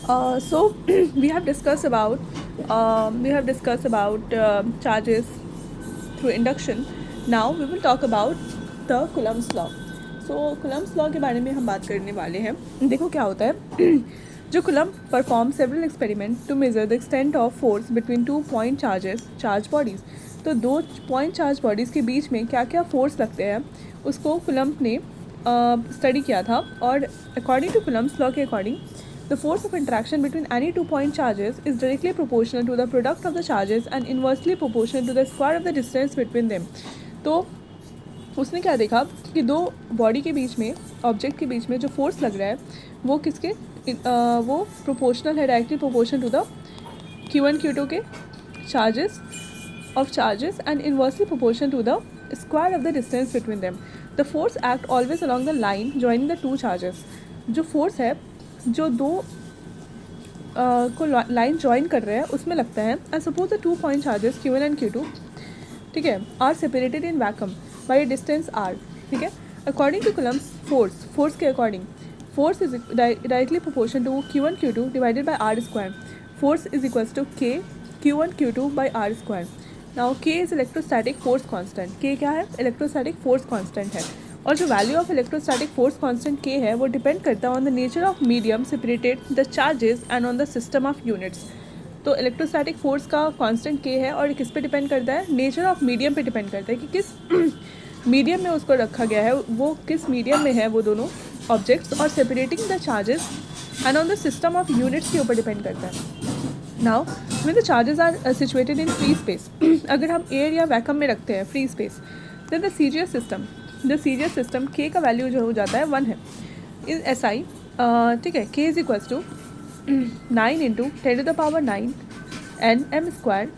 So we have discussed about charges through induction. Now we will talk about the Coulomb's law. So Coulomb's law के बारे में हम बात करने वाले हैं. देखो क्या होता है. जो Coulomb performed several experiments to measure the extent of force between two point charge bodies. तो दो पॉइंट चार्ज बॉडीज़ के बीच में क्या क्या फोर्स लगते हैं उसको Coulomb ने स्टडी किया था. और अकॉर्डिंग टू Coulomb's law के according the force of interaction between any two point charges is directly proportional to the product of the charges and inversely proportional to the square of the distance between them. तो उसने क्या देखा कि दो body के बीच में, object के बीच में जो फोर्स लग रहा है वो किसके वो प्रोपोर्शनल है, directly proportional to the Q1 Q2 के charges and inversely proportional to the square of the distance between them. The force act always along the line joining the two charges. जो force है जो दो को line join कर रहे हैं उसमें लगता है. And suppose the two point charges Q1 and Q2, ठीक है, are separated in vacuum by distance r. ठीक है, अकॉर्डिंग टू Coulomb's फोर्स के according force is directly proportional to Q1 Q2 divided by r square. Force is equals to k Q1 Q2 by r square. Now k is electrostatic force constant. k क्या है? Electrostatic force constant है. और जो value of electrostatic force constant k है वो depend करता है on the nature of medium separated the charges and on the system of units. तो इलेक्ट्रोस्टैटिक फोर्स का कांस्टेंट k है और किस पे डिपेंड करता है? नेचर ऑफ मीडियम पे डिपेंड करता है कि किस मीडियम में उसको रखा गया है, वो किस मीडियम में है वो दोनों ऑब्जेक्ट्स. और separating the charges and on the system of units के ऊपर डिपेंड करता है. Now when the charges are situated in free space, अगर हम एयर या वैक्यूम में रखते हैं free space, then the CGS system k का वैल्यू जो हो जाता है 1 है. इज SI, ठीक है, k is equals to 9 into 10⁻9 n m square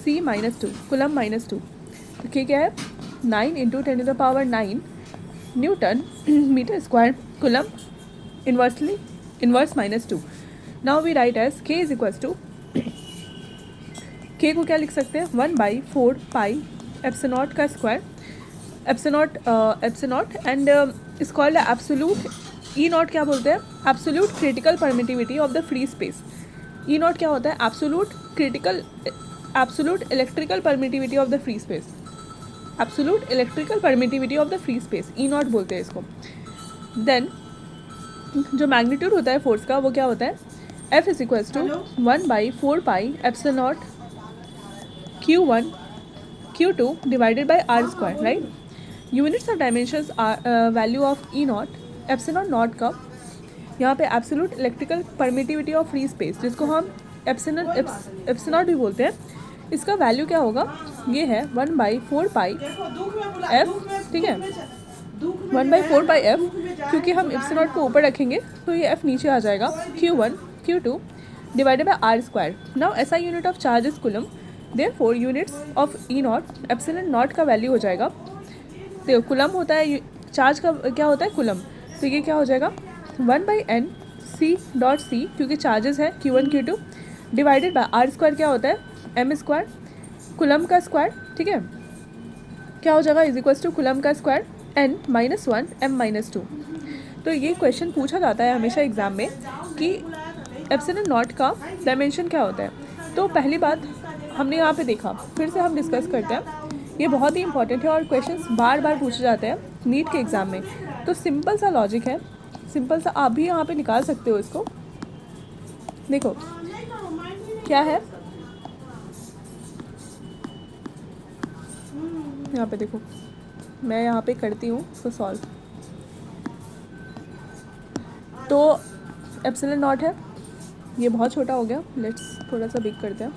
c minus 2 Coulomb minus 2. तो k क्या है? 9 into 10⁻9 newton metre square Coulomb inverse minus 2. Now we write as k is equals to, k को क्या लिख सकते हैं? 1/4 पाई एप्सिलॉन का square, epsilon and is called absolute. E naught क्या बोलते हैं? Absolute critical permittivity of the free space. E naught क्या होता है? Absolute electrical permittivity of the free space. Absolute electrical permittivity of the free space, E not बोलते हैं इसको. Then जो मैग्नीट्यूड होता है फोर्स का वो क्या होता है? F is equals to 1/4 pi epsilon Q1 Q2 divided by r square. Right, units of dimensions value of e naught epsilon not का यहाँ पे absolute electrical permittivity of free space जिसको हम एप्सिलॉन भी बोलते हैं, इसका वैल्यू क्या होगा? ये है 1/4 पाई f. ठीक है, 1/4 पाई f, क्योंकि हम एप्सिलॉन को ऊपर रखेंगे तो ये f नीचे आ जाएगा, Q1 Q2 divided by r square. Now SI unit of charge is Coulomb, therefore units of e naught epsilon not का वैल्यू हो जाएगा. देखो Coulomb होता है, चार्ज का क्या होता है? Coulomb. तो ये क्या हो जाएगा? 1/n c क्योंकि चार्जेस है Q1 Q2 divided by r square क्या होता है? m स्क्वायर Coulomb का स्क्वायर. ठीक है, क्या हो जाएगा? इज इक्वल्स टू Coulomb का square n minus 1 m minus 2. तो ये क्वेश्चन पूछा जाता है हमेशा एग्जाम में कि एप्सिलॉन नॉट का डायमेंशन क्या होता है. तो पहली बात हमने यहाँ पे देखा, फिर से हम डिस्कस करते हैं. ये बहुत ही इंपॉर्टेंट है और क्वेश्चंस बार बार पूछे जाते हैं नीट के एग्ज़ाम में. तो सिंपल सा लॉजिक है, सिंपल सा आप भी यहाँ पे निकाल सकते हो इसको. देखो क्या है यहाँ पे, देखो मैं यहाँ पे करती हूँ इसको सॉल्व. तो एप्सिलॉन नॉट है, ये बहुत छोटा हो गया, लेट्स थोड़ा सा बिग करते हैं.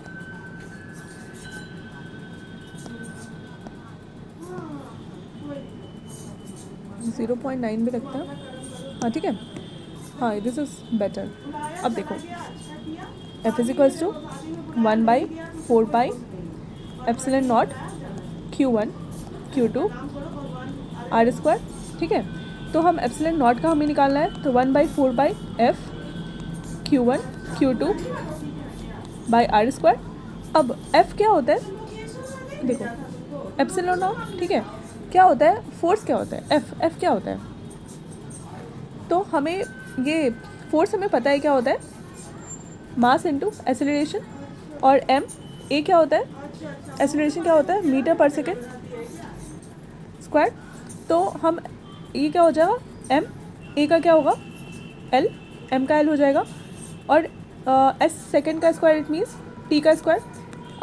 ज़ीरो 0.9 भी रखते हैं. हाँ ठीक है, हाँ दिस इज़ बेटर. अब देखो F is equals to 1/4 pi epsilon naught Q1 Q2 r square. ठीक है, तो हम एप्सिलॉन नॉट का हमें निकालना है, तो 1/4 पाई F Q1 Q2 by r square. अब F क्या होता है? देखो एप्सिलॉन नॉट, ठीक है, क्या होता है? फोर्स क्या होता है? F क्या होता है? तो हमें ये फोर्स हमें पता है क्या होता है? मास इंटू एक्सेलरेशन, और m a क्या होता है, एक्सेलरेशन क्या होता है, मीटर पर सेकेंड स्क्वायर। तो हम ये क्या हो जाएगा, m a का क्या होगा l, m का l हो जाएगा, और s सेकेंड का स्क्वायर इट मीन्स t का स्क्वायर,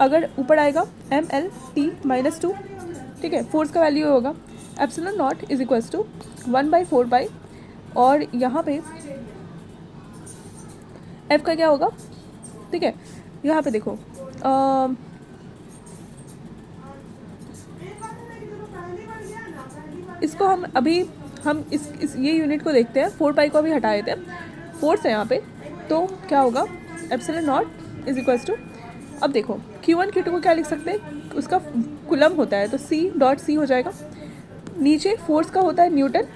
अगर ऊपर आएगा m l t -2, ठीक है। फोर्स का वैल्यू होगा epsilon not is equals to 1/4 pi, और यहाँ पे f का क्या होगा, ठीक है। यहाँ पे देखो इसको हम अभी हम इस ये यूनिट को देखते हैं, 4 पाई को अभी हटा देते हैं, फोर्स है यहाँ पे, तो क्या होगा epsilon not is equals to, अब देखो Q1 Q2 को क्या लिख सकते हैं, उसका कुलम होता है तो C.C हो जाएगा, नीचे फोर्स का होता है न्यूटन,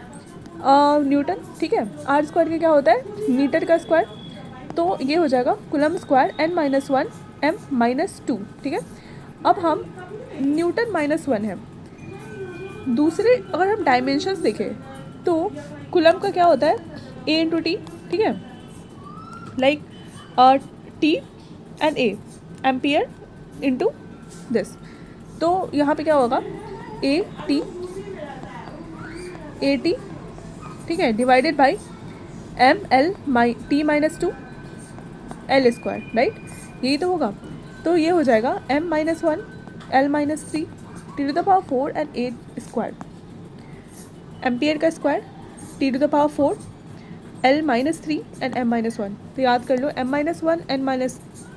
न्यूटन, ठीक है। r स्क्वायर का क्या होता है मीटर का स्क्वायर, तो ये हो जाएगा कुलम स्क्वायर n-1 m-2, ठीक है। अब हम न्यूटन -1 है, दूसरे अगर हम डायमेंशंस देखें तो कुलम का क्या होता है a इंटू टी, ठीक है, like t and a ampere into this, तो यहाँ पे क्या होगा a t, ठीक है, divided by m l t -2 l square, right, यही तो होगा। तो ये हो जाएगा m-1 l -3 t to the power 4 and 8 square, ampere का square t to the power 4 l -3 and m-1, तो याद कर लो m-1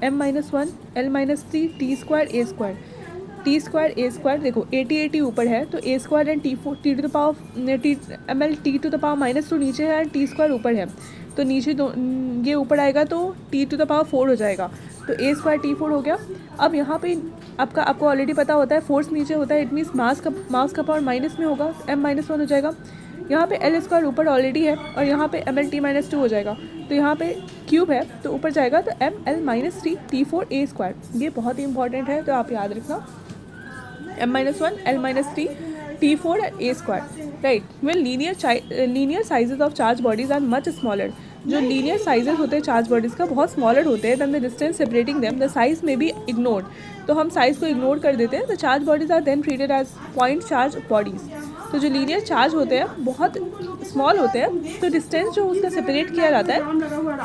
m-1 l -3 t square a square, T square A square, देखो 80 ऊपर है तो A square and T to the power T ml t to the power -2 नीचे है एंड टी स्क्वायर ऊपर है, तो नीचे दो ये ऊपर आएगा तो टी टू द पावर 4 हो जाएगा, तो ए स्क्वायर t4 हो गया। अब यहाँ पे आपको ऑलरेडी पता होता है फोर्स नीचे होता है, इट मीन्स मास का पावर माइनस में होगा, m-1 हो जाएगा। यहाँ पे एल स्क्वायर ऊपर ऑलरेडी है और यहाँ पे ml t -2 हो जाएगा, तो यहाँ पे क्यूब है तो ऊपर जाएगा, तो ml -3 t4 a स्क्वायर, ये बहुत ही इंपॉर्टेंट है तो आप याद रखना, m-1 l -3 t4 a square, right. Well linear sizes of charge bodies are much smaller, जो लीनियर साइजेस होते हैं चार्ज बॉडीज़ का बहुत स्मॉलर होते हैं, than the distance separating them the size may be ignored, तो हम साइज़ को इग्नोर कर देते हैं, the charge bodies are then treated as point charge bodies, तो जो लीनियर चार्ज होते हैं बहुत स्मॉल होते हैं, तो डिस्टेंस जो उसका सेपरेट किया जाता है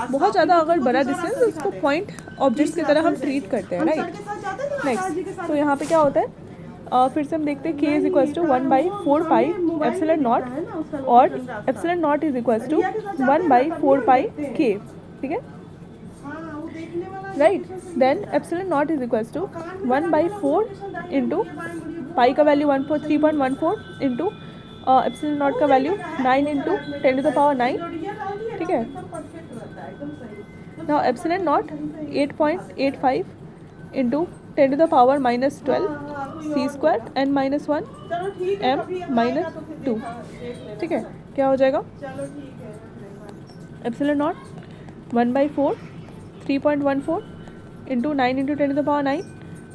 बहुत ज़्यादा अगर बड़ा डिस्टेंस तो उसको पॉइंट ऑब्जेक्ट्स की तरह हम ट्रीट करते हैं, राइट। नेक्स्ट, तो यहाँ पे क्या होता है, फिर से हम देखते हैं k is equals to 1/4 pi epsilon nought, और epsilon not is equals to 1/4 pi k, ठीक है, right. Then epsilon not is equals to 1/4 into pi का वैल्यू 3.14 इंटू एप्सिलॉन नॉट का value 9 into 10 to the power 9, ठीक है। Now epsilon not 8.85 into 10 to the power -12 c square n-1 m-2, ठीक है, क्या हो जाएगा epsilon not 1/4 3.14 into 9 into 10 to the power 9,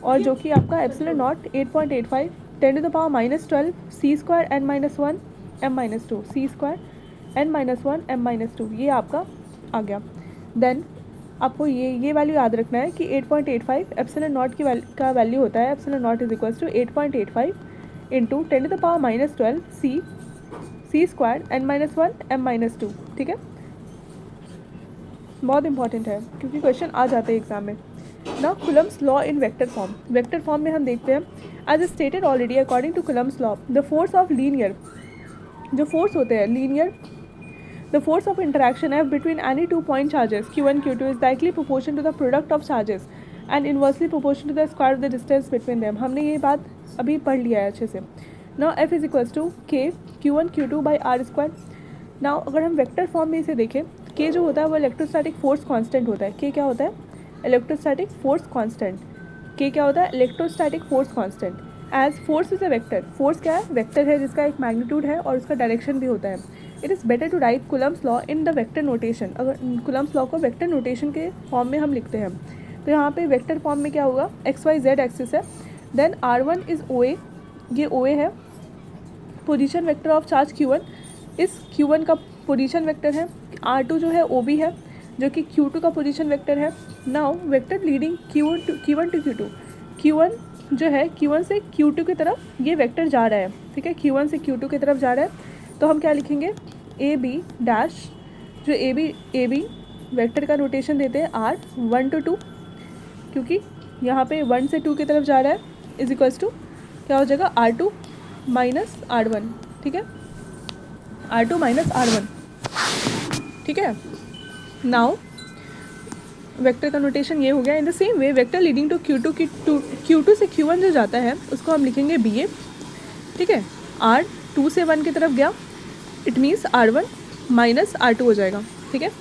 और जो कि आपका epsilon not 8.85 10 to the power -12 c square n-1 m-2 c square n-1 m-2, ये आपका आ गया। देन आपको ये वैल्यू याद रखना है कि 8.85 एप्सिलॉन नॉट का वैल्यू होता है, epsilon not is equals to 8.85 into 10 to the power -12 c square n-1 m-2, ठीक है, बहुत इंपॉर्टेंट है क्योंकि क्वेश्चन आ जाते हैं एग्जाम में। ना Coulomb's law in vector form में हम देखते हैं, as stated already according to Coulomb's law the force of linear, जो फोर्स होते हैं linear, the force of interaction F between any 2 point charges q1 q2 is directly proportional to the product of charges and inversely proportional to the square of the distance between them, हमने ये बात अभी पढ़ लिया है अच्छे से। Now F is equals to k q1 q2 by r square। Now अगर हम वेक्टर फॉर्म में इसे देखें, k जो होता है वो इलेक्ट्रोस्टैटिक फोर्स कांस्टेंट होता है, k क्या होता है इलेक्ट्रोस्टैटिक फोर्स कांस्टेंट, k क्या होता है electrostatic force constant, as force is a vector, force क्या है वेक्टर है जिसका एक मैग्नीट्यूड है और उसका डायरेक्शन भी होता है। It is better to write Coulomb's law in the vector notation, अगर कुलम्स लॉ को वेक्टर नोटेशन के फॉर्म में हम लिखते हैं तो यहाँ पे वेक्टर फॉर्म में क्या होगा एक्स वाई जेड एक्सिस है, देन r1 इज़ OA, ये OA है, position vector of charge q1, इस q1 का पोजीशन वेक्टर है, r2 जो है OB है, जो कि Q2 का पोजीशन वेक्टर है। Now vector leading Q1 to Q2, Q1 जो है Q1 से Q2 की तरफ ये वेक्टर जा रहा है, ठीक है, Q1 से Q2 की तरफ जा रहा है। तो हम क्या लिखेंगे, ए बी डैश, जो ए बी वेक्टर का नोटेशन देते हैं R1 to 2, क्योंकि यहाँ पे 1 से 2 की तरफ जा रहा है, इज इक्वल्स टू क्या हो जाएगा R2 माइनस R1, ठीक है, R2 माइनस R1, ठीक है। नाउ वेक्टर का नोटेशन ये हो गया। In the same way vector leading to Q2 से Q1 जो जाता है उसको हम लिखेंगे BA, ठीक है। R2 से 1 की तरफ गया, it means R1 minus R2 हो जाएगा, ठीक है।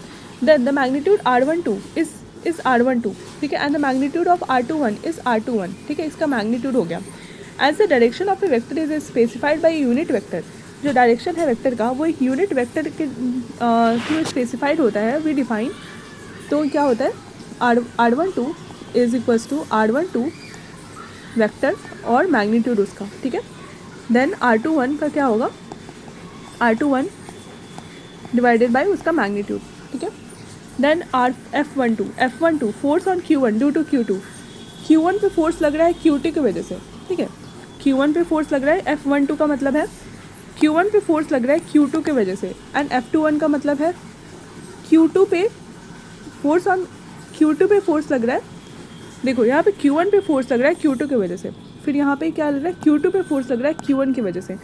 Then the magnitude R12 is R12, ठीक है, and the magnitude of R21 is R21, ठीक है, इसका मैग्नीट्यूड हो गया। As the direction of a vector is specified by unit vector, जो डायरेक्शन है वेक्टर का वो एक यूनिट वेक्टर के थ्रू स्पेसिफाइड होता है, वी डिफाइन। तो क्या होता है, R12 is equals to R12 vector और मैग्नीट्यूड उसका, ठीक है। देन R21 का क्या होगा, R21 डिवाइडेड बाय उसका मैग्नीट्यूड, ठीक है। Then F12 force on Q1 due to Q1 पे फोर्स लग रहा है Q2 की वजह से, ठीक है, Q1 पे फोर्स लग रहा है, F12 का मतलब है Q1 पे फोर्स लग रहा है Q2 की वजह से, एंड F21 का मतलब है Q2 पे फोर्स लग रहा है। देखो यहाँ पे Q1 पे फोर्स लग रहा है Q2 की वजह से, फिर यहाँ पे क्या लग रहा है, Q2 पे फोर्स लग रहा है Q1 की वजह से।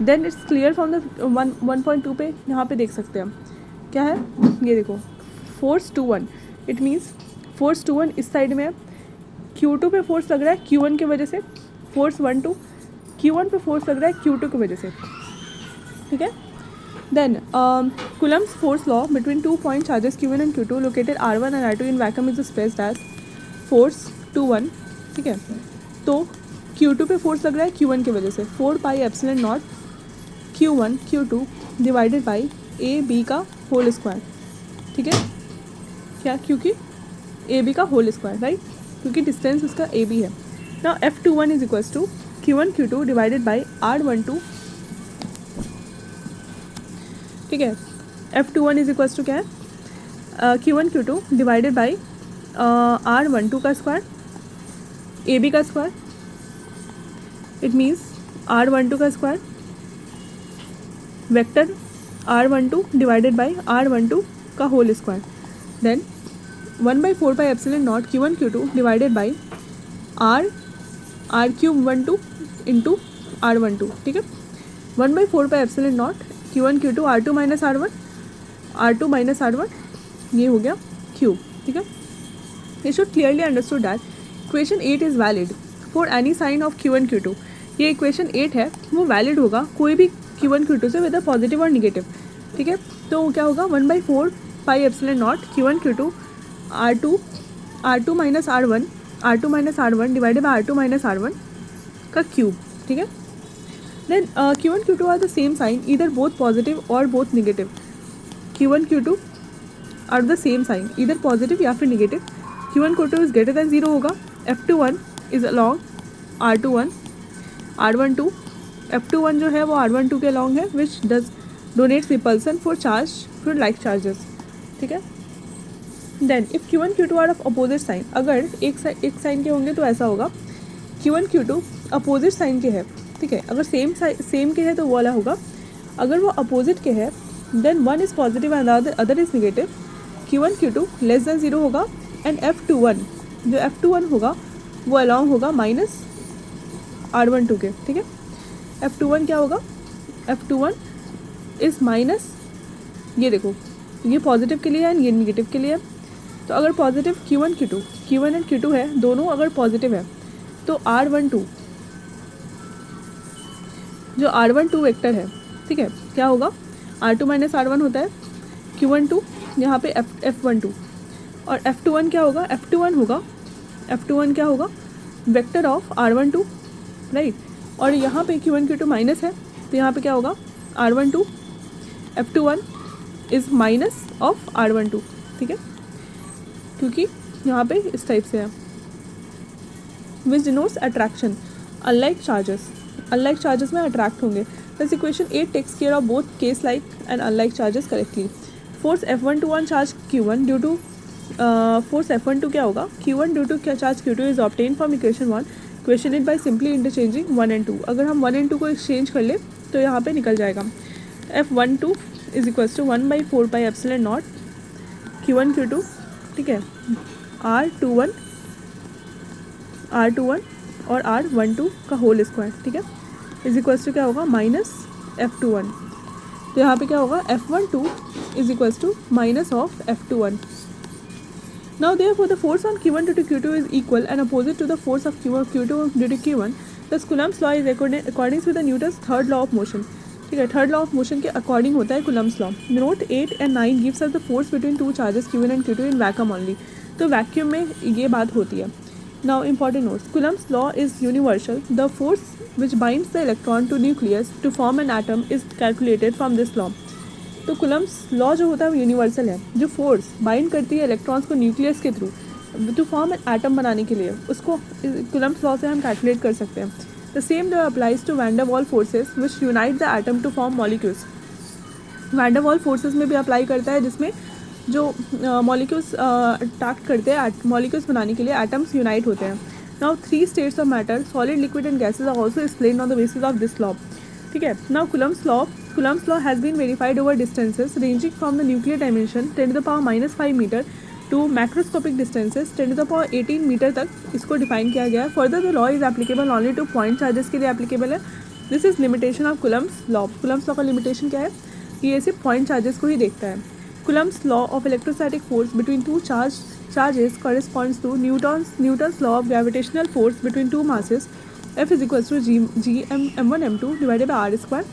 Then it's clear from the 1.2 पे यहाँ पे देख सकते हैं हम क्या है, ये देखो फोर्स 2-1, इट मीन्स फोर्स 2-1 इस साइड में है, Q2 पे फोर्स लग रहा है Q1 की वजह से, फोर्स 1-2 Q1 पे फोर्स लग रहा है Q2 की वजह से, ठीक है। Then Coulomb's force law between 2 point charges Q1 and Q2 located R1 and R2 in vacuum is expressed as force 2-1, ठीक है। तो Q2 पे फोर्स लग रहा है Q1 की वजह से, 4 pi epsilon naught Q1 Q2 divided by A B का होल स्क्वायर, ठीक है, क्या, क्योंकि ए बी का होल स्क्वायर, राइट, क्योंकि डिस्टेंस उसका ए बी है। Now F21 is equals to Q1 Q2 divided by R12, ठीक है। F21 इज इक्वल्स टू क्या है, Q1 Q2 divided by R12 का स्क्वायर, ए बी का स्क्वायर, इट मीन्स R12 का square vector R12 divided by R12 का whole square, then 1/4 pi epsilon naught Q1 Q2 divided by R312 into R12, ठीक है, 1/4 pi epsilon naught Q1 Q2 R2 minus R1, ये हो गया Q, ठीक है। You should clearly understood that equation 8 is valid for any sign of Q1 Q2, ये equation 8 है वो वैलिड होगा कोई भी Q1 Q2 से वेदर पॉजिटिव और निगेटिव, ठीक है। तो क्या होगा, 1/4 pi epsilon naught Q1 Q2 R2 minus R1 divided by R2 minus R1 का क्यूब, ठीक है। Then Q1 Q2 are the same sign इधर बोथ पॉजिटिव और both negative, Q1 Q2 are the same sign इधर positive या फिर negative, Q1 Q2 is greater than 0 होगा, F21 is along R21 R12, F21 जो है वो R12 के अलॉन्ग है which does donates repulsion for charge for like charges, ठीक है। Then if Q1 Q2 are of opposite sign, अगर एक साइन के होंगे तो ऐसा होगा, Q1 Q2 अपोजिट साइन के है, ठीक है, अगर सेम के है तो वो वाला होगा, अगर वो अपोजिट के है then one is positive and other is negative, Q1 Q2 less than 0 होगा, एंड F21 होगा वो अलॉन्ग होगा माइनस R12 के, ठीक है। F21 क्या होगा, F21 इज़ माइनस, ये देखो ये पॉजिटिव के लिए है एंड ये निगेटिव के लिए है, तो अगर पॉजिटिव Q1 एंड Q2 है दोनों अगर पॉजिटिव है तो R12 जो R12 वेक्टर है, ठीक है, क्या होगा, R2 माइनस R1 होता है, Q12 यहाँ पे F12, और F21 क्या होगा, F21 क्या होगा वेक्टर ऑफ R12, राइट, और यहाँ पे Q1 Q2 माइनस है तो यहाँ पे क्या होगा R12, F21 is minus of R12, ठीक है, क्योंकि यहाँ पे इस टाइप से है, which denotes attraction, unlike charges में अट्रैक्ट होंगे। This equation 8 takes care of both case like and unlike charges correctly. Force F12 on charge Q1 due to force F12 क्या होगा, Q1 ड्यू टू क्या charge Q2 is obtain from equation 1, question it by simply interchanging 1 and 2। अगर हम 1 and 2 को exchange कर ले तो यहाँ पे निकल जाएगा F12 is equals to 1/4πε0 Q1 Q2, ठीक है, R21 और R12 का होल स्क्वायर, ठीक है, इज इक्वल्स टू क्या होगा माइनस F21। तो यहाँ पे क्या होगा F12 is equals to minus of F21। Now therefore the force on Q1 due to Q2 is equal and opposite to the force of Q2 due to Q1. Thus Coulomb's law is according with the Newton's third law of motion। ठीक है, third law of motion के according होता है Coulomb's law। Note 8 and 9 gives us the force between two charges Q1 and Q2 in vacuum only। तो vacuum में ये बात होती है। Now important notes, Coulomb's law is universal। The force which binds the electron to nucleus to form an atom is calculated from this law। तो Coulomb's law जो होता है वो यूनिवर्सल है। जो फोर्स बाइंड करती है इलेक्ट्रॉन्स को न्यूक्लियस के through to form an atom बनाने के लिए, उसको Coulomb's लॉ से हम कैलकुलेट कर सकते हैं। The same law applies to van der Waals forces which unite the atom to form molecules. Van der Waals forces में भी अप्लाई करता है, जिसमें जो मॉलिक्यूल्स अट्रैक्ट करते हैं मॉलिक्यूल्स बनाने के लिए एटम्स यूनाइट होते हैं। Now 3 states of matter solid, liquid and gases are also explained on the basis of this law. ठीक है, now Coulomb's law has been verified over distances ranging from the nuclear dimension 10 to the power -5 metre to macroscopic distances 10 to the power 18 metre तक इसको define किया गया है। Further the law is applicable only to point charges के लिए applicable है। This is limitation of Coulomb's law। Coulomb's law का limitation क्या है, ये सिर्फ पॉइंट चार्जेस को ही देखता है। Coulomb's law of electrostatic force between two charges corresponds to Newton's law of gravitational force between two masses। F is equals to m1 m2 divided by r square।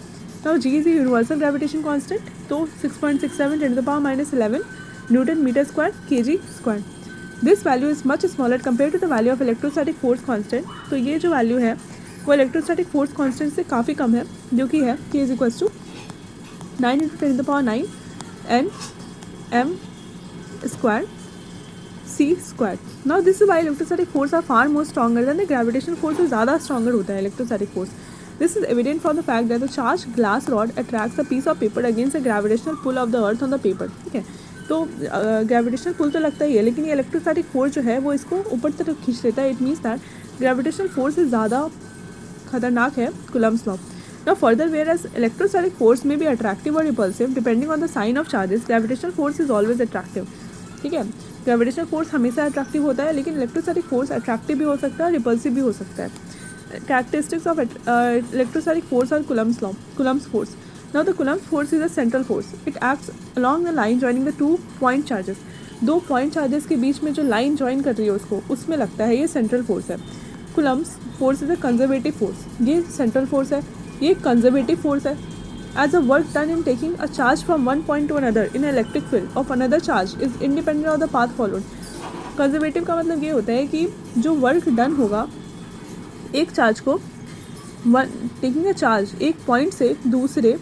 Now G is the universal gravitation constant, तो 6.67 10 to the power -11 Newton meter square kg square। This value is much smaller compared to the value of electrostatic force constant। तो ये जो value है वो electrostatic force constant से काफ़ी कम है, जो कि है K is equals to 9 × 10 to the power 9 n m square c square। Now this is why electrostatic force are far more stronger than the gravitational force। से ज़्यादा stronger होता है electrostatic force। This is evident from the fact that the charged glass rod attracts a piece of paper against the gravitational pull of the earth on the paper। ठीक है, तो gravitational pull तो लगता ही है, लेकिन ये इलेक्ट्रोस्टैटिक फोर्स जो है वो इसको ऊपर तरफ खींच लेता है। It means that gravitational force से ज़्यादा खतरनाक है Coulomb's law। Now further, whereas electrostatic force may be attractive or repulsive depending on the sign of charges, gravitational force is always attractive। ठीक है, ग्रेविटेशनल फोर्स हमेशा अट्रैक्टिव होता है, लेकिन इलेक्ट्रोस्टैटिक फोर्स अट्रैक्टिव भी हो सकता है, रिपल्सिव भी हो सकता है। Characteristics of electrostatic force or Coulomb's force। Now the Coulomb's force is a central force। It acts along the line joining the 2 point charges। 2 point charges के बीच में जो लाइन ज्वाइन कर रही है उसको, उसमें लगता है ये सेंट्रल फोर्स है। Coulomb's force is a conservative force। ये सेंट्रल फोर्स है, ये कंजर्वेटिव फोर्स है। As a work done in taking a charge from one point to another in an electric field of another charge is independent of the path followed। Conservative का मतलब ये होता है कि जो वर्क डन होगा एक चार्ज को टेकिंग अ चार्ज एक पॉइंट से दूसरे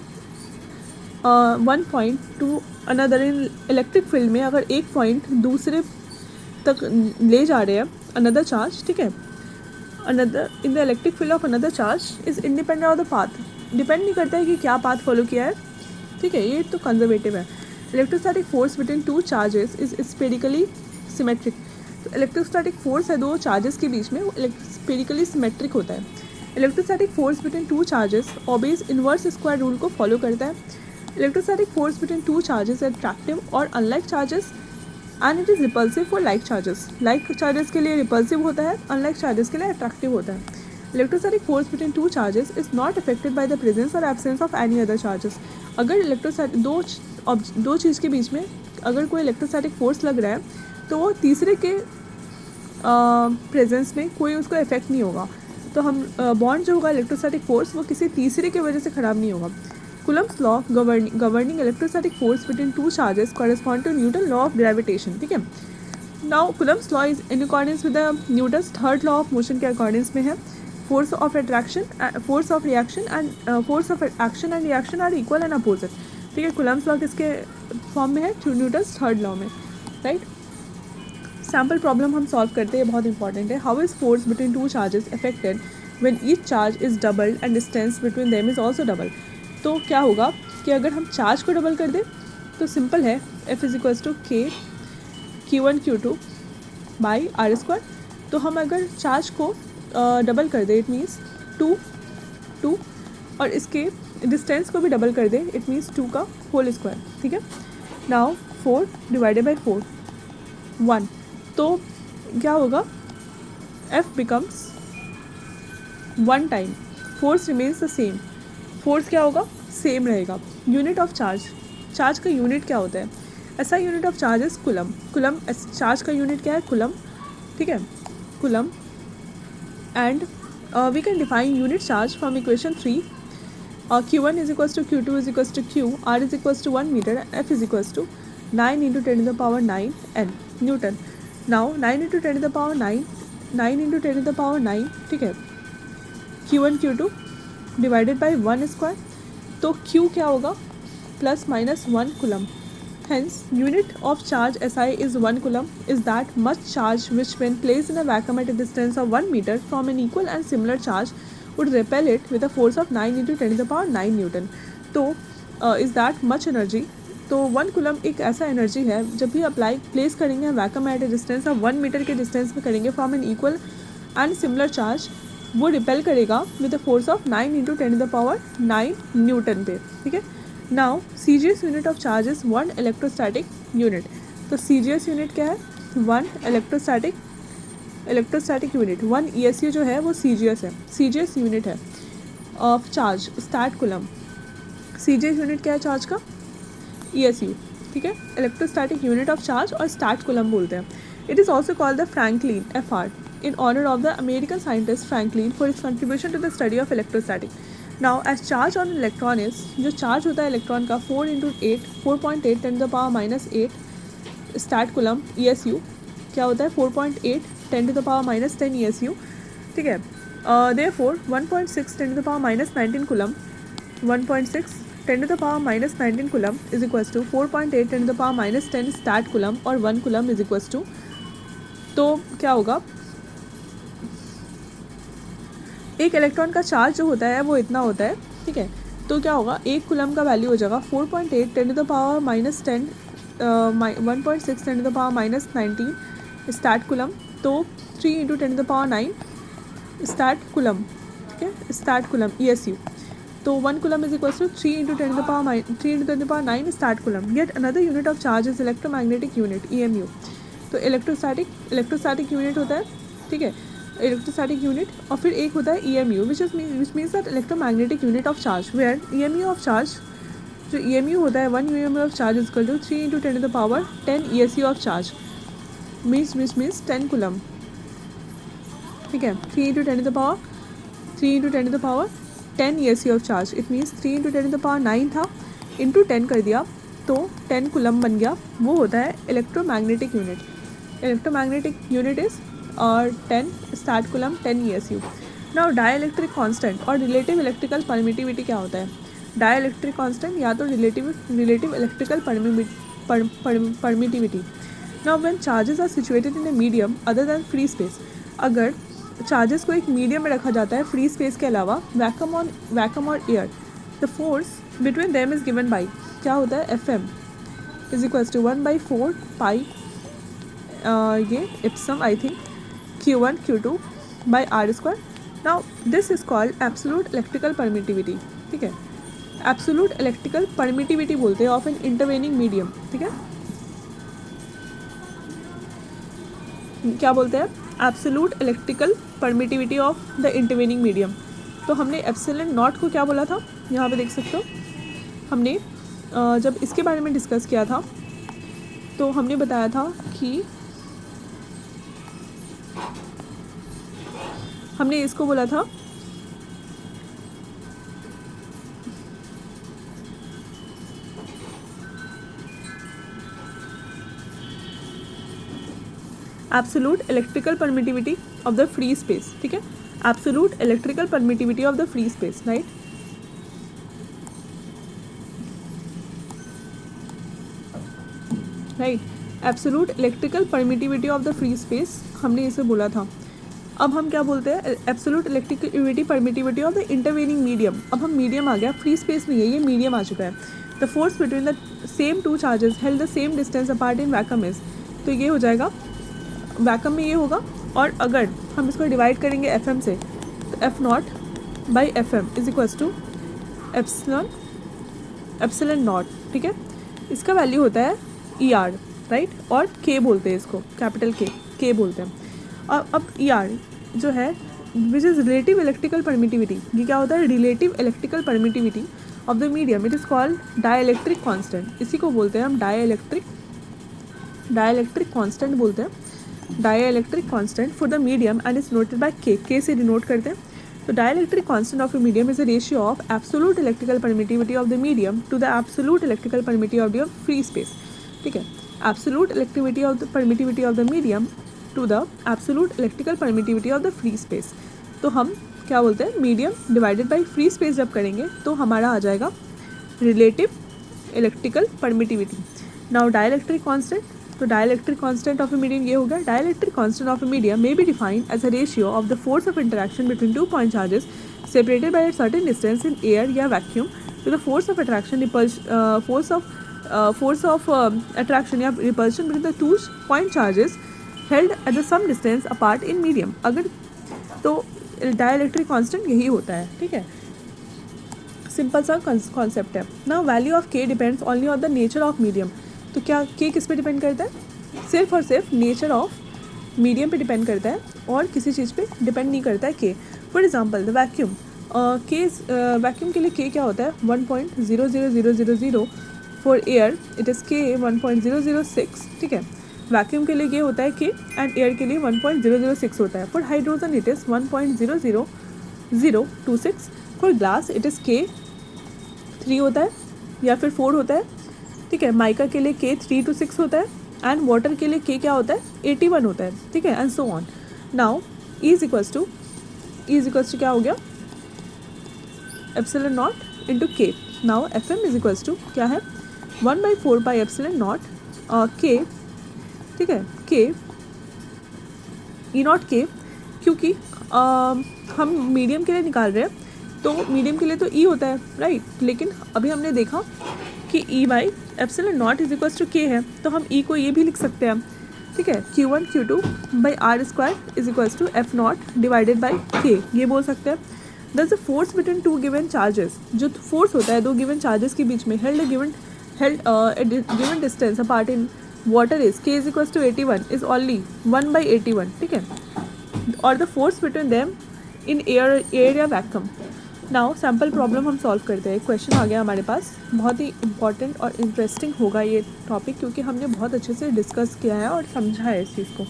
one point two another in electric field में, अगर एक पॉइंट दूसरे तक ले जा रहे हैं अनदर चार्ज, ठीक है, another in the electric field of another charge is independent of the path. Depend नहीं करता है कि क्या पाथ फॉलो किया है, ठीक है, ये तो कंजर्वेटिव है। Electrostatic force between 2 charges is spherically symmetric. तो इलेक्ट्रोस्टैटिक फोर्स है 2 चार्जेस के बीच में, वो स्पेरिकली सिमेट्रिक होता है। Electrostatic force between 2 charges obeys inverse square rule को फॉलो करता है। Electrostatic force between 2 charges attractive और unlike charges and it is repulsive for like charges. Like charges के लिए रिपल्सिव होता है, अनलाइक चार्जेस के लिए अट्रैक्टिव होता है। Electrostatic force between 2 charges is not affected by the presence और absence of any other charges. अगर इलेक्ट्रोस्टैटिक दो चीज़ के बीच में अगर कोई इलेक्ट्रोस्टैटिक फोर्स लग रहा है तो वो तीसरे के प्रेजेंस में कोई उसको इफेक्ट नहीं होगा। तो हम बॉन्ड जो होगा इलेक्ट्रोस्टैटिक फोर्स वो किसी तीसरे की वजह से ख़राब नहीं होगा। Coulomb's law governing electrostatic force between 2 charges correspond to Newton's law of gravitation। ठीक है, now Coulomb's law is in accordance with the Newton's third law of motion के अकॉर्डिंग्स में है। force of action and reaction are equal and opposite। ठीक है, Coulomb's law किसके form में है, न्यूटन्स थर्ड लॉ में, राइट। सैम्पल प्रॉब्लम हम सॉल्व करते हैं, बहुत इंपॉर्टेंट है। How is force between 2 charges affected when each charge is doubled and distance between them is also double. तो क्या होगा कि अगर हम चार्ज को डबल कर दें तो सिंपल है, F इज इक्वल्स टू के Q1 Q2 by R square. तो हम अगर चार्ज को डबल कर दे इट मीन्स 2 और इसके डिस्टेंस को भी डबल कर दे इट मीन्स 2 का होल स्क्वायर, ठीक है। नाउ 4 डिवाइडेड बाई 4 1, तो क्या होगा, F becomes 1 time, force remains the same, force क्या होगा, सेम रहेगा। यूनिट ऑफ चार्ज, चार्ज का यूनिट क्या होता है, ऐसा unit of charge is coulomb, coulomb charge का यूनिट क्या है, कुलम, ठीक है, coulomb. And we can define unit charge from equation 3, Q1 is equals to Q2 is equals to Q, R is equals to 1 meter, and F is equals to 9 into 10 to the power 9 N Newton. Now 9 into 10 to the power 9, 9 into 10 to the power 9, ठीक है, Q1 Q2 divided by 1 square, तो Q क्या होगा, plus minus 1 coulomb. Hence, unit of charge SI is 1 coulomb is that much charge which when placed in a vacuum at a distance of 1 meter from an equal and similar charge would repel it with a force of 9 into 10 to the power 9 Newton. तो is that much energy, तो 1 coulomb एक ऐसा energy है जब भी apply place करेंगे vacuum at a distance of 1 metre के distance में करेंगे from an equal and similar charge, वो रिपेल करेगा with a force of 9 into 10 to the power 9 newton पे, ठीक है। Now CGS unit of charge is 1 electrostatic unit, तो CGS unit क्या है, 1 इलेक्ट्रोस्टैटिक यूनिट, 1 ESU जो है वो CGS है, CGS यूनिट है of charge stat coulomb. CGS unit क्या है चार्ज का, ESU, ठीक है, इलेक्ट्रोस्टैटिक यूनिट ऑफ चार्ज और स्टैट कुलम बोलते हैं। It is also called the franklin FR in honor of the American scientist Franklin for his contribution to the study of electrostatic. Now as charge on electron is, जो charge होता है electron का 4 into 8 4.8 10 to the power minus 8 stat coulomb ESU क्या होता है 4.8 10 to the power minus 10 ESU, ठीक है। therefore 1.6 10 to the power minus 19 coulomb 1.6 10 to the power minus 19 coulomb is equals to 4.8 10 to the power minus 10 stat coulomb और 1 coulomb is equals to, तो क्या होगा, एक इलेक्ट्रॉन का चार्ज जो होता है वो इतना होता है, ठीक है। तो क्या होगा, एक कुलम का वैल्यू हो जाएगा 4.8 10 to the power minus 10 1.6 10 to the power minus 19 stat coulomb, तो 3 into 10 to the power 9 stat coulomb, ठीक है, स्टैट कुलम ESU, तो 1 coulomb is equals to 3 into 10 to the power 9 stat coulomb. Yet another unit of charge is electromagnetic unit EMU, तो electrostatic unit होता है, ठीक है, electrostatic unit, और फिर एक होता है EMU which means that electromagnetic unit of charge, where EMU of charge, जो EMU होता है 1 EMU of charge is equal to 3 into 10 to the power 10 ESU of charge means 10 coulomb, ठीक है, 3 into 10 to the power 10 ESU of charge, it means 3 into 10 to the power 9 था, into 10 कर दिया तो 10 coulomb बन गया, वो होता है electromagnetic unit. Electromagnetic unit is और 10 stat coulomb 10 ESU। Now dielectric constant और रिलेटिव इलेक्ट्रिकल परमिटिविटी क्या होता है, डाइलेक्ट्रिक कांस्टेंट या तो relative electrical permittivity. Now when charges are situated in a medium other than free space, अगर charges को एक मीडियम में रखा जाता है फ्री स्पेस के अलावा, वैक्यूम और air, the force between them is given by, क्या होता है, FM इज इक्वल्स टू 1/4 पाई, ये Epson I think Q1 Q2 by R square. Now this is called absolute electrical permittivity, ठीक है, absolute electrical permittivity बोलते हैं of N intervening medium, ठीक है, क्या बोलते हैं, absolute electrical permittivity of the intervening medium। तो हमने एप्सिलॉन नॉट को क्या बोला था, यहाँ पे देख सकते हो, हमने जब इसके बारे में डिस्कस किया था तो हमने बताया था कि हमने इसको बोला था absolute electrical permittivity of the free space, ठीक है, absolute electrical permittivity of the free space, right. Absolute electrical permittivity of the free space हमने इसे बोला था। अब हम क्या बोलते हैं, absolute electrical permittivity of the intervening medium. अब हम मीडियम आ गया, फ्री स्पेस नहीं है, ये मीडियम आ चुका है। The force between the same two charges held the same distance apart in vacuum is, तो ये हो जाएगा वैक्यूम में ये होगा। और अगर हम इसको डिवाइड करेंगे एफ एम से तो F naught by F M is equals to epsilon naught, ठीक है। इसका वैल्यू होता है ई आर, राइट, और के बोलते हैं इसको, कैपिटल के बोलते हैं। और अब ई आर जो है which is relative electrical permittivity, ये क्या होता है, relative electrical permittivity of the medium, it is called dielectric constant. इसी को बोलते हैं हम डाइलेक्ट्रिक कांस्टेंट बोलते हैं, dielectric constant for the medium and is noted by K से डिनोट करते हैं। तो dielectric constant of a medium is a ratio of absolute electrical permittivity of the medium to the absolute electrical permittivity of free space, ठीक है। Absolute electricity of the permittivity of the medium to the absolute electrical permittivity of the free space. तो हम क्या बोलते हैं, medium divided by free space जब करेंगे तो हमारा आ जाएगा relative electrical permittivity. Now dielectric constant, तो dielectric constant of a medium ये हो गया। Dielectric constant of a medium may be defined as a ratio of the force of interaction between 2 point charges separated by a certain distance in air या vacuum to the force of attraction force of attraction या repulsion between the 2 point charges held at the same distance apart in medium. अगर तो dielectric constant यही होता है, ठीक है। Simple सा कॉन्सेप्ट है। नाउ वैल्यू ऑफ के depends only on the nature of medium. तो क्या के किस पे डिपेंड करता है, सिर्फ और सिर्फ नेचर ऑफ मीडियम पे डिपेंड करता है और किसी चीज़ पे डिपेंड नहीं करता है के। फॉर एग्जांपल द वैक्यूम के, वैक्यूम के लिए के क्या होता है 1.00000, फॉर एयर इट इज़ के 1.006, ठीक है। वैक्यूम के लिए ये होता है के एंड एयर के लिए 1.006 होता है। For hydrogen it is 1.00026, for glass it is के 3 होता है या फिर 4 होता है, ठीक है। माइका के लिए के 3 to 6 होता है एंड वाटर के लिए के क्या होता है 81 होता है, ठीक है, and so on. Now E is equals to क्या हो गया, epsilon naught into K. Now F M is equals to क्या है 1/4 बाई एप्सिलॉन नॉट के, ठीक है, के ई नॉट के, क्योंकि हम मीडियम के लिए निकाल रहे हैं तो मीडियम के लिए तो ई होता है, राइट। लेकिन अभी हमने देखा कि E by epsilon not is equals to K है, तो हम ई को ये भी लिख सकते हैं, ठीक है। Q1 Q2 by R square is equals to F nought divided by K, ये बोल सकते हैं। Thus the force between 2 given charges, जो फोर्स होता है 2 गिवन चार्जेस के बीच में held given distance apart in water is K is equals to 81 is only 1/81, ठीक है। और the force between them in air या वैक्यूम। नाउ सैम्पल प्रॉब्लम हम सॉल्व करते हैं। क्वेश्चन आ गया हमारे पास, बहुत ही इंपॉर्टेंट और इंटरेस्टिंग होगा ये टॉपिक, क्योंकि हमने बहुत अच्छे से डिस्कस किया है और समझा है इस चीज़ को।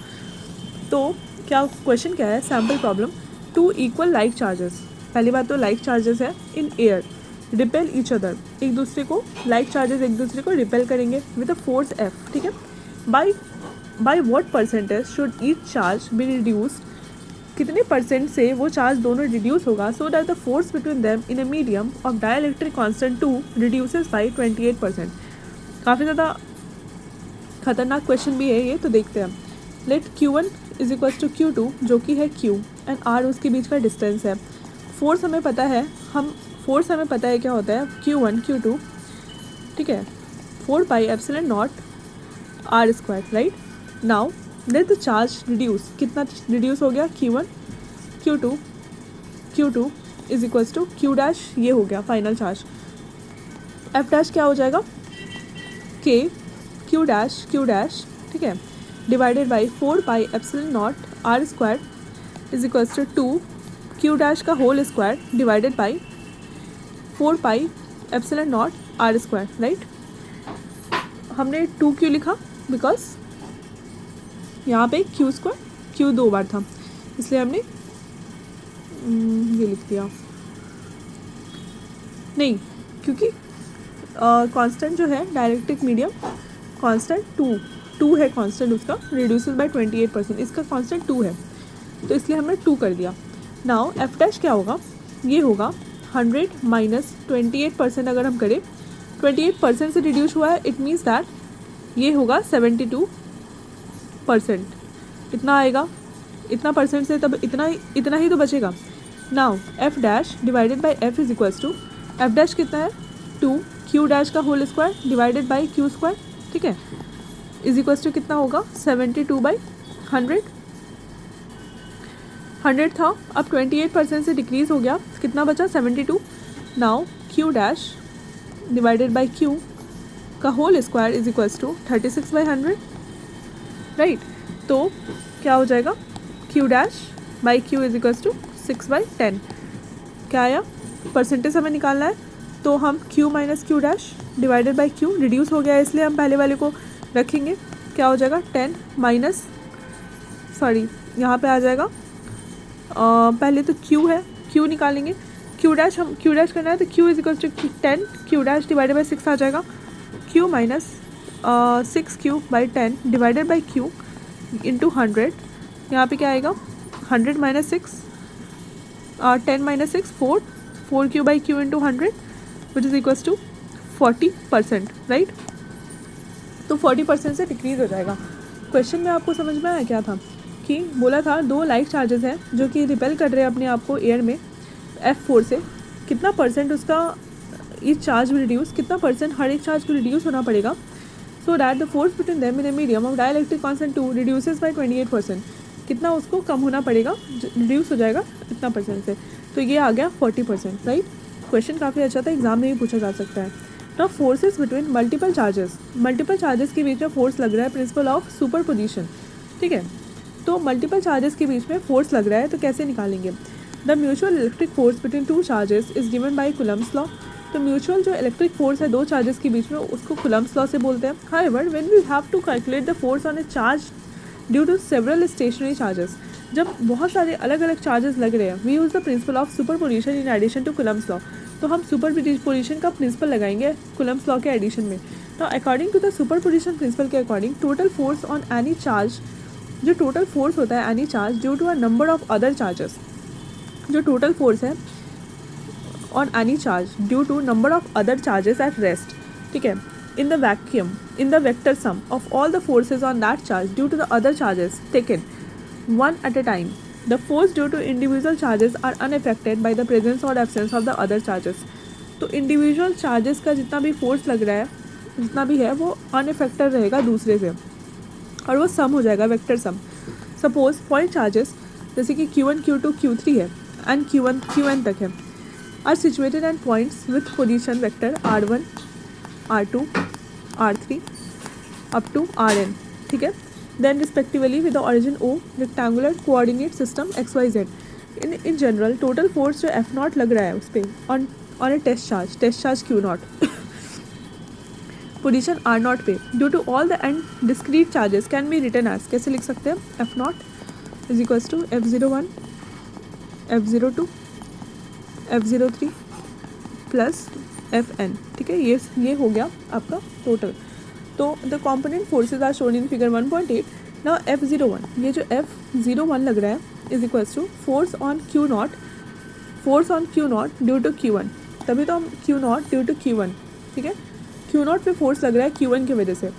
तो क्या क्वेश्चन क्या है, sample problem, 2 equal like charges. पहली बात तो लाइक चार्जेस है in air repel each other, एक दूसरे को लाइक चार्जेस एक दूसरे को रिपेल करेंगे विद अ फोर्स एफ, ठीक है। By what percentage should each charge be reduced, कितने परसेंट से वो चार्ज दोनों रिड्यूस होगा, सो that the force between them in a medium of dielectric constant 2 reduces by 28%। काफ़ी ज़्यादा खतरनाक क्वेश्चन भी है ये, तो देखते हैं। Late Q1 is equals to Q2 जो कि है Q एंड R उसके बीच का डिस्टेंस है। फोर्स हमें पता है, क्या होता है Q1 Q2, ठीक है, 4 pi epsilon not R square, right. Now let the charge reduce, कितना रिड्यूस हो गया Q1 Q2 is equals to Q dash, ये हो गया फाइनल चार्ज। F डैश क्या हो जाएगा K Q डैश, ठीक है, divided by 4 pi epsilon not R square is equals to 2 Q dash का whole square divided by 4 pi epsilon not R square, right. हमने 2 क्यों लिखा, बिकॉज यहाँ पे Q स्क्वायर Q 2 बार था, इसलिए हमने ये लिख दिया। नहीं, क्योंकि कांस्टेंट जो है डायरेक्ट्रिक मीडियम कांस्टेंट 2 है, कांस्टेंट उसका रिड्यूसेस बाय 28%, इसका कांस्टेंट 2 है, तो इसलिए हमने 2 कर दिया। नाउ एफ डैश क्या होगा, ये होगा 100 माइनस 28%। अगर हम करें 28% से रिड्यूस हुआ है, इट मीन्स दैट ये होगा 72%। इतना आएगा, इतना परसेंट से तब इतना ही तो बचेगा। Now F dash divided by F is equals to, F dash कितना है टू क्यू डैश का whole square divided by Q square, ठीक है, इज इक्वल्स टू कितना होगा 72/100। 100 था, अब 28% से डिक्रीज हो गया, कितना बचा 72। Now Q dash divided by Q का whole square is equals to 36/100, right. तो क्या हो जाएगा Q dash by Q is equals to 6/10। क्या आया, परसेंटेज हमें निकालना है, तो हम Q minus Q dash divided by Q, reduce हो गया है इसलिए हम पहले वाले को रखेंगे। क्या हो जाएगा 10 माइनस, सॉरी यहाँ पे आ जाएगा पहले तो क्यू है, क्यू निकालेंगे, क्यू डैश हम क्यू डैश करना है तो Q is equals to 10 Q dash divided by 6 आ जाएगा, Q minus 6/10 divided by Q into 100। यहाँ पे क्या आएगा 100 minus 6, 10 minus 6 4 Q by Q into 100 which is equals to 40%, right. तो 40% से डिक्रीज हो जाएगा। क्वेश्चन में आपको समझ में आया क्या था कि बोला था दो लाइट चार्जेस हैं जो कि रिपेल कर रहे हैं अपने आप को एयर में F4 से, कितना परसेंट उसका ईच चार्ज भी रिड्यूस, कितना परसेंट हर एक चार्ज को रिड्यूस होना पड़ेगा, so that the force between them in a medium of dielectric constant 2 reduces by 28%, कितना उसको कम होना पड़ेगा, रिड्यूस हो जाएगा इतना परसेंट से, तो ये आ गया 40%, राइट। क्वेश्चन काफ़ी अच्छा था, एग्जाम में भी पूछा जा सकता है। Now forces between multiple charges के बीच में फोर्स लग रहा है, प्रिंसिपल ऑफ सुपरपोजिशन, ठीक है। तो मल्टीपल चार्जेस के बीच में फोर्स लग रहा है तो कैसे निकालेंगे, the mutual electric force between two charges is given by Coulomb's law. तो म्यूचुअल जो इलेक्ट्रिक फोर्स है दो चार्जेस के बीच में उसको कूलम्स लॉ से बोलते हैं। However when we have to calculate the force on a charge due to several stationary charges, जब बहुत सारे अलग अलग चार्जेस लग रहे हैं, we use the principle of superposition in addition to Coulomb's law. तो हम सुपरपोजिशन का प्रिंसिपल लगाएंगे कूलम्स लॉ के एडिशन में। तो according to the superposition principle के according total force on any charge, जो टोटल फोर्स होता है any charge due to a number of other charges, जो टोटल फोर्स है on any charge due to number of other charges at rest, ठीक है, in the vacuum in the vector sum of all the forces on that charge due to the other charges taken one at a time. The force due to individual charges are unaffected by the presence or absence of the other charges. तो individual charges का जितना भी force लग रहा है, जितना भी है वो अनअफेक्टेड रहेगा दूसरे से, और वो सम हो जाएगा, vector sum. Suppose point charges जैसे कि Q1 Q2 Q3 है एंड Q1 Qn तक है, are situated at points with position vector R1 R2 R3 up to Rn, ठीक है, then respectively with the origin O rectangular coordinate system XYZ. In general total force जो F0 लग रहा है उस पर on a test charge Q0 position R0 पे due to all the and discrete charges can be written as, कैसे लिख सकते हैं, F0 is equals to F01 F02 F03 plus Fn, ठीक है, ये हो गया आपका टोटल। तो the component forces are shown in figure 1.8। Now F01, ये जो F01 लग रहा है is equals to force on Q0 due to Q1, तभी तो हम Q0 ड्यू टू Q1, ठीक है, Q0 पे फोर्स लग रहा है Q1 की वजह से,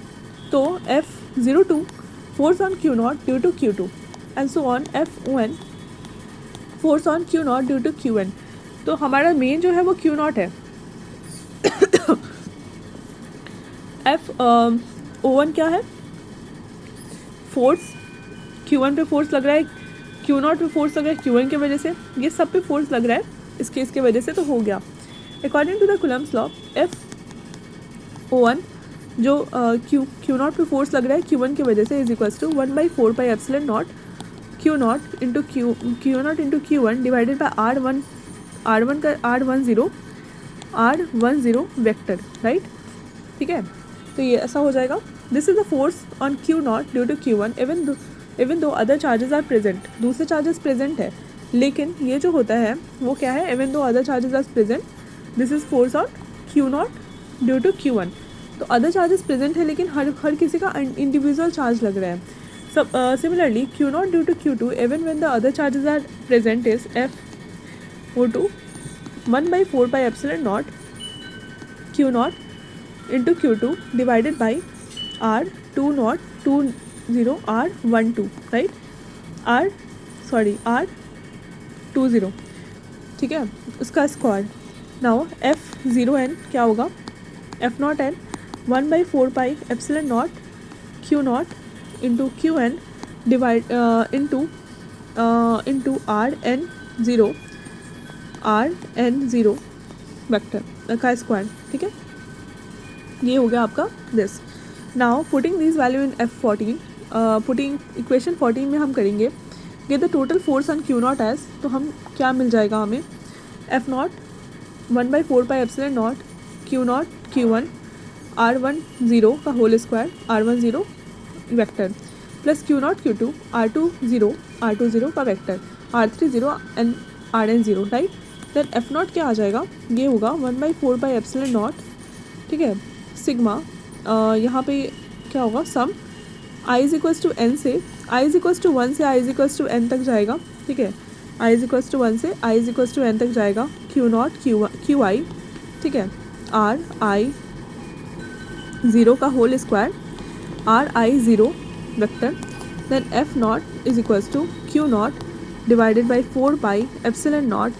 तो F02 force on Q0 due to Q2 and so on F1 force on Q0 due to Q1। तो हमारा मेन जो है वो Q0 है। F01 क्या है, फोर्स Q1 पे फोर्स लग रहा है, Q0 पे फोर्स लग रहा है Q1 की वजह से, ये सब पे फोर्स लग रहा है इस केस की वजह से, तो हो गया। According to the Coulomb's law F01 जो Q0 पे फोर्स लग रहा है Q1 की वजह से is equals to 1/4 pi epsilon naught Q0 into Q1 divided by R10 vector, right, ठीक है। तो ये ऐसा हो जाएगा, this is the force on Q0 due to Q1 even though other charges are present, दूसरे चार्जेस प्रेजेंट है, लेकिन ये जो होता है वो क्या है, even though other charges are present, this is force on Q0 due to Q1। तो अदर चार्जेस प्रेजेंट है लेकिन हर किसी का इंडिविजुअल चार्ज लग रहा है। सब similarly Q0 due to Q2 even when the other charges are present is F02 1/4 pi epsilon naught Q0 into Q2 divided by R20 R12, right, R20, ठीक है, उसका स्क्वायर नाउ F0n क्या होगा, F0n 1/4πε0 Q0 into Qn divide into Rn0 vector का square, ठीक है। ये हो गया आपका this. Now putting this value in F14, putting equation 14 में हम करेंगे get the total force on Q0 as, तो हम क्या मिल जाएगा हमें, F0 1/4πε0 Q0 Q1 R10 का whole square R10 vector plus Q0 Q2 R20 का vector R30 and Rn0, right. Then F0 क्या आ जाएगा, ये होगा 1/4πε0, ठीक है, सिग्मा यहाँ पे क्या होगा, sum i is equals to n से i इज इक्वल्स टू 1 से i is equals to n तक जाएगा, ठीक है, i इज इक्वल्स टू 1 से i is equals to n तक जाएगा, Q0 QI, ठीक है, RI0 का whole square RI0 vector, then F0 is equals to Q0 divided by 4πε0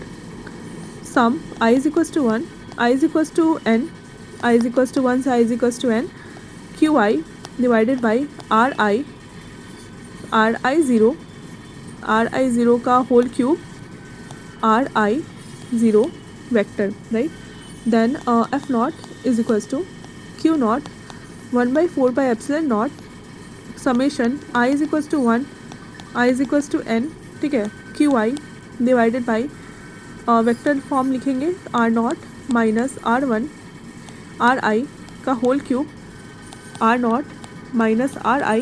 sum i is equals to 1 i is equals to n i is equals to 1 से i is equals to n QI divided by RI0 का whole cube RI0 vector, right. Then F0 is equals to Q0 1/4πε0 summation i is equals to 1 i is equals to n, ठीक है, QI divided by vector form लिखेंगे R0 minus R1 RI का whole cube R0 minus RI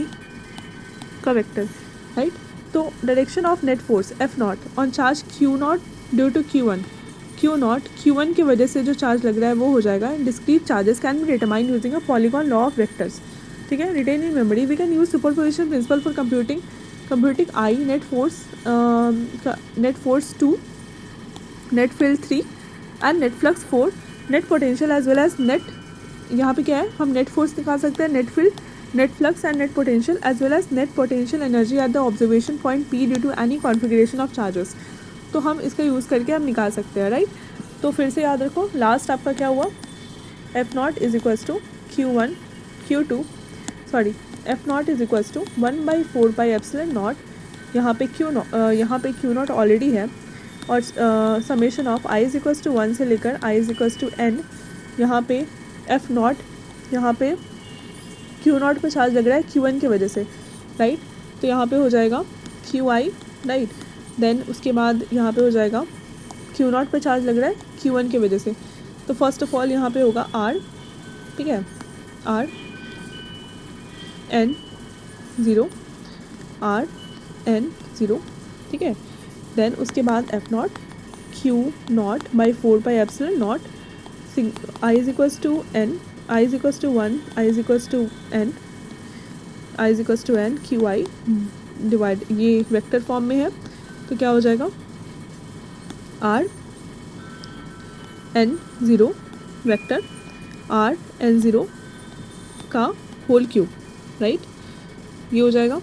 का vector, right. तो direction of net force F0 on charge Q0 due to Q1 की वजह से जो चार्ज लग रहा है वो हो जाएगा, discrete charges can be determine using a polygon law of vectors, ठीक है, written in memory. We can use superposition principle for computing I net force 2 net field 3 and net flux 4 net potential as well as net, यहाँ पे क्या है, हम net force निकाल सकते हैं, net field, net flux and net potential as well as net potential energy at the observation point P due to any configuration of charges. तो हम इसका यूज़ करके हम निकाल सकते हैं, राइट। तो फिर से याद रखो, लास्ट आपका क्या हुआ, F0 is equals to Q1 Q2 sorry F0 is equals to 1/4πε0, यहाँ पे Q0 ऑलरेडी है, और summation of i is equals to 1 से लेकर i is equals to n, यहाँ पे F0, यहाँ पे Q0 पे चार्ज लग रहा है Q1 की वजह से, राइट। तो यहाँ पे हो जाएगा QI, राइट। देन उसके बाद यहाँ पे हो जाएगा Q0 पे चार्ज लग रहा है Q1 की वजह से, तो फर्स्ट ऑफ ऑल यहाँ पे होगा R, ठीक है, Rn0 ठीक है। देन उसके बाद F0 Q0 by 4πε0 i is equals to n i is equals to 1 i is equals to n i is equals to n QI divide, ये वेक्टर फॉर्म में है, तो क्या हो जाएगा Rn0 वेक्टर Rn0 का होल क्यूब, राइट, ये हो जाएगा।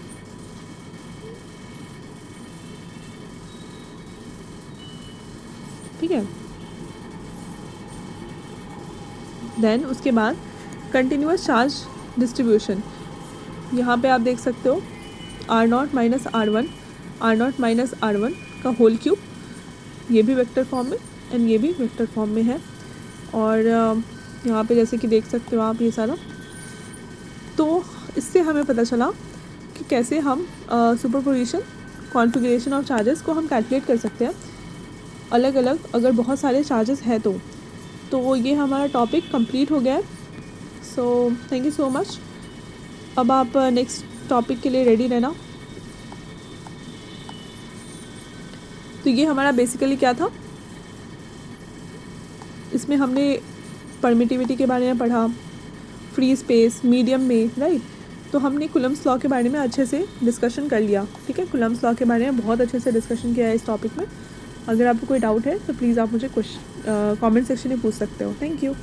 ठीक है, देन उसके बाद कंटिन्यूअस चार्ज डिस्ट्रीब्यूशन, यहाँ पे आप देख सकते हो R0 माइनस R1 का होल क्यूब, ये भी वेक्टर फॉर्म में एंड ये भी वेक्टर फॉर्म में है, और यहाँ पे जैसे कि देख सकते हो आप ये सारा। तो इससे हमें पता चला कि कैसे हम सुपरपोजिशन कॉन्फ़िगरेशन ऑफ चार्जेस को हम कैलकुलेट कर सकते हैं अलग अलग, अगर बहुत सारे चार्जेस हैं तो ये हमारा टॉपिक कंप्लीट हो गया है। So thank you so much. अब आप नेक्स्ट टॉपिक के लिए रेडी रहना। तो ये हमारा बेसिकली क्या था, इसमें हमने परमिटिविटी के बारे में पढ़ा, फ्री स्पेस, मीडियम में, राइट। तो हमने कूलम्ब्स लॉ के बारे में अच्छे से डिस्कशन कर लिया, ठीक है। कूलम्ब्स लॉ के बारे में बहुत अच्छे से डिस्कशन किया है इस टॉपिक में। अगर आपको कोई डाउट है तो प्लीज़ आप मुझे कुछ कमेंट सेक्शन में पूछ सकते हो। Thank you.